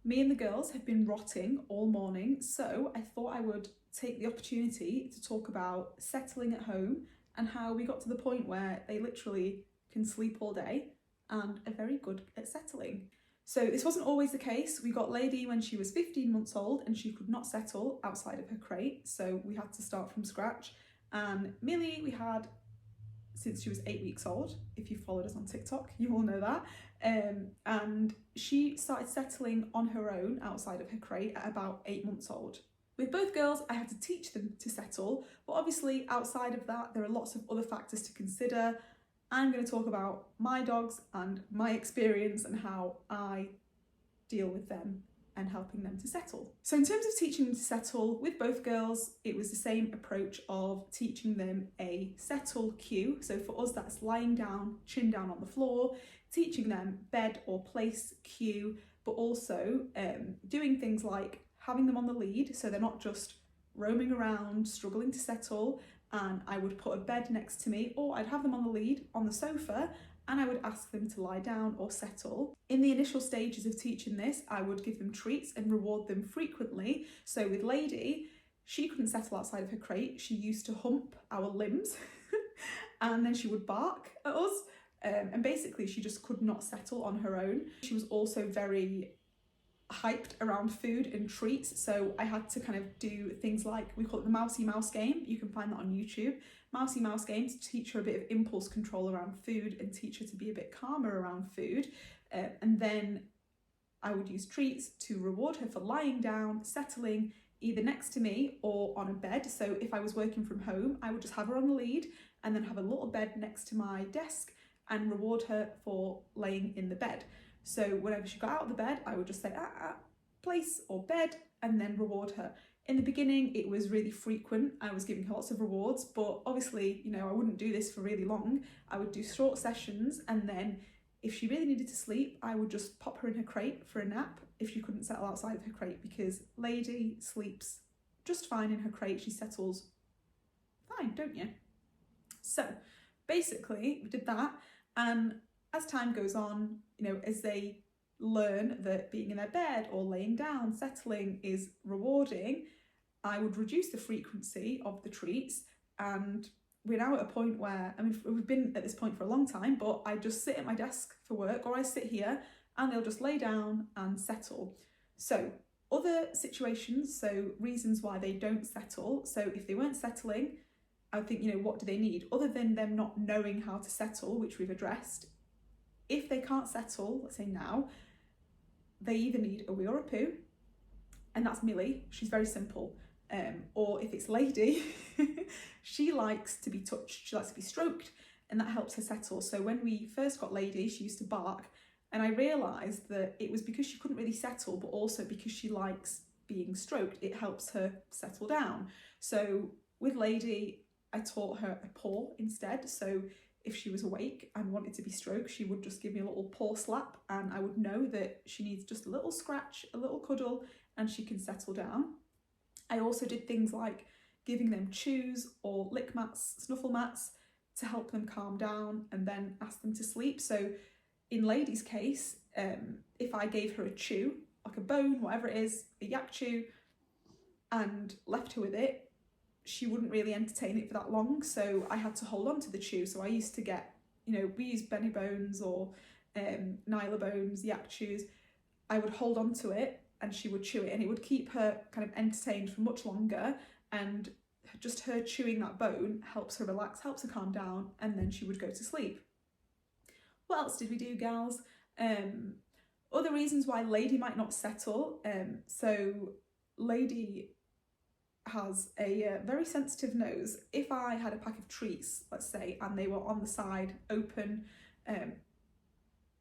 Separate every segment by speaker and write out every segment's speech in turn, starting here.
Speaker 1: Me and the girls have been rotting all morning, so I thought I would take the opportunity to talk about settling at home and how we got to the point where they literally can sleep all day and are very good at settling. So this wasn't always the case. We got Lady when she was 15 months old and she could not settle outside of her crate, so we had to start from scratch. And Millie we had since she was 8 weeks old. If you followed us on TikTok, you will know that. And she started settling on her own outside of her crate at about 8 months old. With both girls, I had to teach them to settle, but obviously outside of that, there are lots of other factors to consider. I'm going to talk about my dogs and my experience and how I deal with them and helping them to settle. So in terms of teaching them to settle, with both girls, it was the same approach of teaching them a settle cue. So for us, that's lying down, chin down on the floor, teaching them bed or place cue, but also doing things like having them on the lead so they're not just roaming around, struggling to settle, and I would put a bed next to me, or I'd have them on the lead on the sofa and I would ask them to lie down or settle. In the initial stages of teaching this, I would give them treats and reward them frequently. So with Lady, she couldn't settle outside of her crate. She used to hump our limbs and then she would bark at us. And basically she just could not settle on her own. She was also very hyped around food and treats, so I had to kind of do things like, we call it the mousey mouse game. You can find that on YouTube. Mousey mouse game to teach her a bit of impulse control around food and teach her to be a bit calmer around food. And then I would use treats to reward her for lying down, settling either next to me or on a bed. So if I was working from home, I would just have her on the lead and then have a little bed next to my desk and reward her for laying in the bed. So whenever she got out of the bed, I would just say, place or bed, and then reward her. In the beginning, it was really frequent. I was giving her lots of rewards, but obviously, I wouldn't do this for really long. I would do short sessions, and then if she really needed to sleep, I would just pop her in her crate for a nap if she couldn't settle outside of her crate, because Lady sleeps just fine in her crate. She settles fine, don't you? So basically, we did that, and as time goes on, as they learn that being in their bed or laying down, settling is rewarding, I would reduce the frequency of the treats. And we're now at a point where, we've been at this point for a long time, but I just sit at my desk for work, or I sit here and they'll just lay down and settle. So other situations, so reasons why they don't settle. So if they weren't settling, I think, what do they need? Other than them not knowing how to settle, which we've addressed, if they can't settle, let's say now, they either need a wee or a poo, and that's Millie, she's very simple. Or if it's Lady, she likes to be touched, she likes to be stroked, and that helps her settle. So when we first got Lady, she used to bark, and I realised that it was because she couldn't really settle, but also because she likes being stroked. It helps her settle down. So with Lady, I taught her a paw instead. So if she was awake and wanted to be stroked, she would just give me a little paw slap, and I would know that she needs just a little scratch, a little cuddle, and she can settle down. I also did things like giving them chews or lick mats, snuffle mats, to help them calm down and then ask them to sleep. So in Lady's case, if I gave her a chew, like a bone, whatever it is, a yak chew, and left her with it, she wouldn't really entertain it for that long, so I had to hold on to the chew. So I used to get, we use Benny Bones or Nyla Bones, yak chews. I would hold on to it and she would chew it, and it would keep her kind of entertained for much longer, and just her chewing that bone helps her relax, helps her calm down, and then she would go to sleep. What else did we do, gals? Other reasons why Lady might not settle. So Lady has a very sensitive nose. If I had a pack of treats, let's say, and they were on the side open,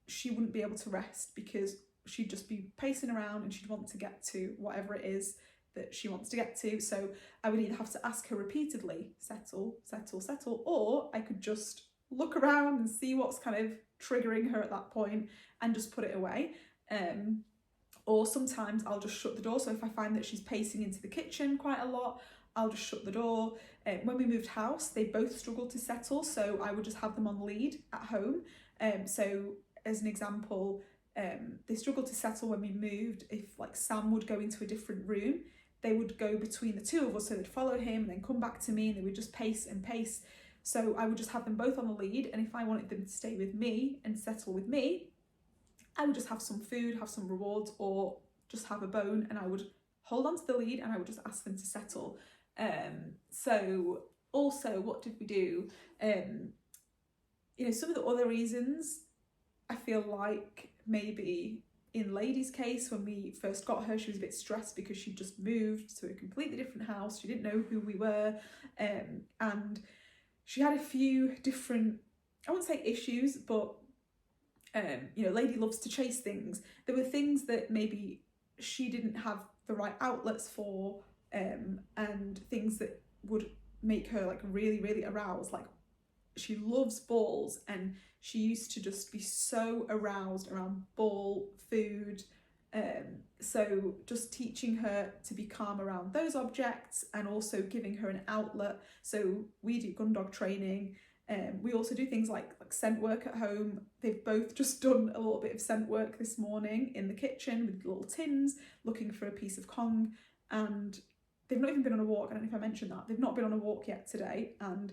Speaker 1: she wouldn't be able to rest because she'd just be pacing around and she'd want to get to whatever it is that she wants to get to. So I would either have to ask her repeatedly, settle, settle, settle, or I could just look around and see what's kind of triggering her at that point and just put it away. Or sometimes I'll just shut the door. So if I find that she's pacing into the kitchen quite a lot, I'll just shut the door. When we moved house, they both struggled to settle, so I would just have them on lead at home. So as an example, they struggled to settle when we moved. If like Sam would go into a different room, they would go between the two of us, so they'd follow him and then come back to me, and they would just pace and pace. So I would just have them both on the lead, and if I wanted them to stay with me and settle with me, I would just have some food, have some rewards, or just have a bone, and I would hold on to the lead and I would just ask them to settle. So also, what did we do? You know, some of the other reasons, I feel like maybe in Lady's case, when we first got her, she was a bit stressed because she just moved to a completely different house. She didn't know who we were, and she had a few different, I wouldn't say issues, but you know, Lady loves to chase things. There were things that maybe she didn't have the right outlets for, and things that would make her like really, really aroused. Like, she loves balls, and she used to just be so aroused around ball, food. So just teaching her to be calm around those objects, and also giving her an outlet. So we do gun dog training. We also do things like scent work at home. They've both just done a little bit of scent work this morning in the kitchen with little tins, looking for a piece of Kong, and they've not even been on a walk. I don't know if I mentioned that. They've not been on a walk yet today, and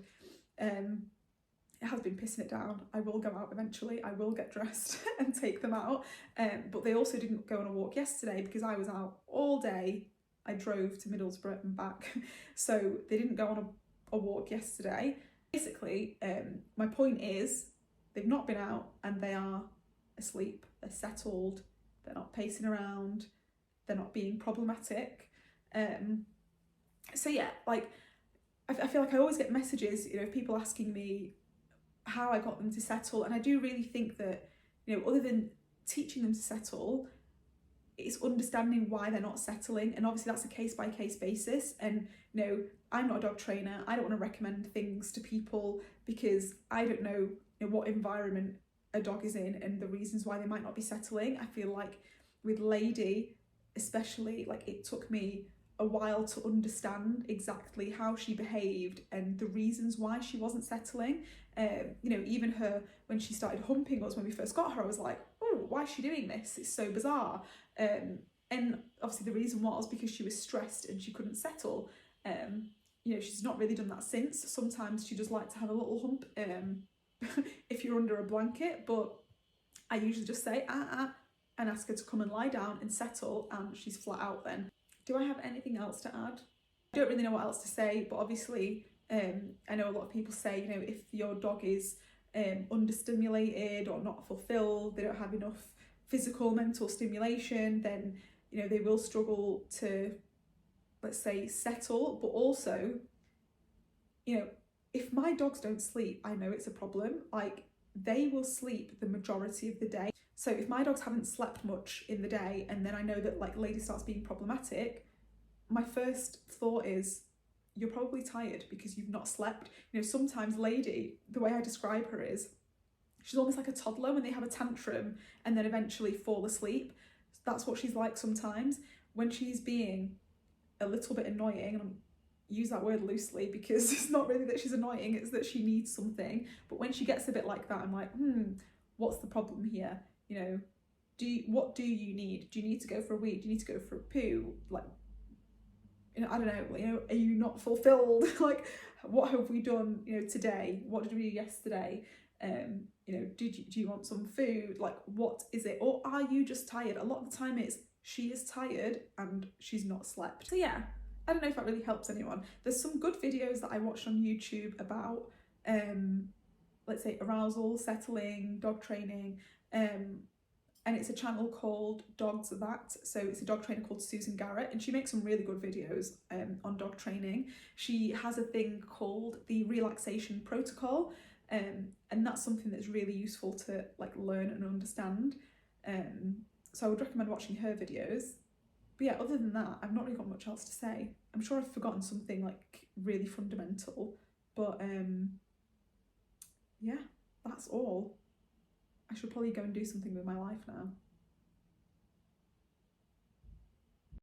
Speaker 1: it has been pissing it down. I will go out eventually. I will get dressed and take them out. But they also didn't go on a walk yesterday because I was out all day. I drove to Middlesbrough and back. So they didn't go on a walk yesterday. Basically, my point is, they've not been out and they are asleep. They're settled. They're not pacing around. They're not being problematic. So yeah, like, I feel like I always get messages, you know, people asking me how I got them to settle, and I do really think that, you know, other than teaching them to settle, it's understanding why they're not settling, and obviously that's a case-by-case basis. And you know, I'm not a dog trainer. I don't want to recommend things to people because I don't know, you know, what environment a dog is in and the reasons why they might not be settling. I feel like with Lady especially, like, it took me a while to understand exactly how she behaved and the reasons why she wasn't settling. You know, even her, when she started humping us when we first got her, I was like, oh, why is she doing this? It's so bizarre. And obviously the reason was because she was stressed and she couldn't settle. You know, she's not really done that since. Sometimes she does like to have a little hump if you're under a blanket, but I usually just say and ask her to come and lie down and settle, and she's flat out then. Do I have anything else to add? I don't really know what else to say, but obviously I know a lot of people say, you know, if your dog is understimulated or not fulfilled, they don't have enough physical, mental stimulation, then, you know, they will struggle to, let's say, settle. But also, you know, if my dogs don't sleep, I know it's a problem. Like, they will sleep the majority of the day. So if my dogs haven't slept much in the day, and then I know that, like, Lady starts being problematic, my first thought is, you're probably tired because you've not slept. You know, sometimes Lady, the way I describe her is, she's almost like a toddler when they have a tantrum and then eventually fall asleep. That's what she's like sometimes. When she's being a little bit annoying, and I use that word loosely because it's not really that she's annoying, it's that she needs something. But when she gets a bit like that, I'm like, what's the problem here? You know, what do you need? Do you need to go for a wee? Do you need to go for a poo? Like, you know, I don't know, you know, are you not fulfilled? Like, what have we done, you know, today? What did we do yesterday? You know, do you want some food? Like, what is it? Or are you just tired? A lot of the time it's, she is tired and she's not slept. So yeah, I don't know if that really helps anyone. There's some good videos that I watched on YouTube about, let's say, arousal, settling, dog training, and it's a channel called Dogs That. So it's a dog trainer called Susan Garrett, and she makes some really good videos on dog training. She has a thing called the relaxation protocol, and that's something that's really useful to, like, learn and understand. So I would recommend watching her videos. But yeah, other than that, I've not really got much else to say. I'm sure I've forgotten something, like, really fundamental, but yeah, that's all. I should probably go and do something with my life now.